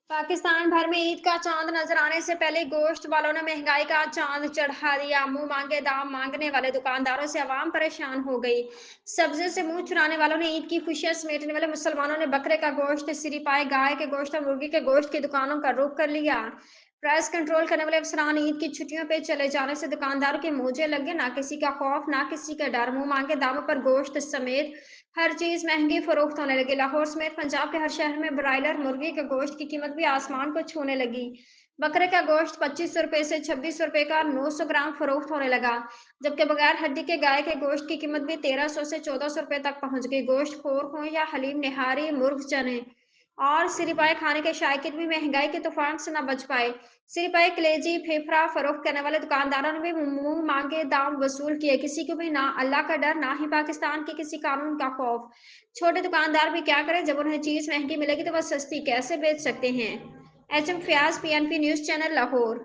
पाकिस्तान भर में ईद का चांद नजर आने से पहले गोश्त वालों ने महंगाई का चांद चढ़ा दिया। मुंह मांगे दाम मांगने वाले दुकानदारों से आवाम परेशान हो गई। सब्जी से मुंह चुराने वालों ने ईद की खुशियां समेटने वाले मुसलमानों ने बकरे का गोश्त, सिरीपाए गाय के गोश्त और मुर्गी के गोश्त की दुकानों का रुख कर लिया। प्राइस कंट्रोल करने वाले अफसरान ईद की छुट्टियों पे चले जाने से दुकानदारों के मोजे लगे। ना किसी का खौफ, ना किसी का डर। मुंह मांगे दामों पर गोश्त समेत हर चीज महंगी फरोख्त होने लगी। लाहौर समेत पंजाब के हर शहर में ब्रायलर मुर्गी के गोश्त की कीमत भी आसमान को छूने लगी। बकरे का गोश्त 2500 रुपए से 2600 रुपए का 900 ग्राम फरोख्त होने लगा, जबकि बगैर हड्डी के गाय के गोश्त की कीमत भी 1300 से 1400 रुपए तक पहुंच गई। गोश्त खोर हो या हलीम निहारी, मुर्ग चने और सिरिपाए खाने के शायकीन भी महंगाई के तूफान से न बच पाए। सिरिपाए, कलेजी, फेफड़ा फरोख्त करने वाले दुकानदारों ने भी मुंह मांगे दाम वसूल किए। किसी को भी ना अल्लाह का डर, ना ही पाकिस्तान के किसी कानून का खौफ। छोटे दुकानदार भी क्या करें, जब उन्हें चीज महंगी मिलेगी तो वह सस्ती कैसे बेच सकते हैं। HM Fayaz, PNP news channel, Lahore.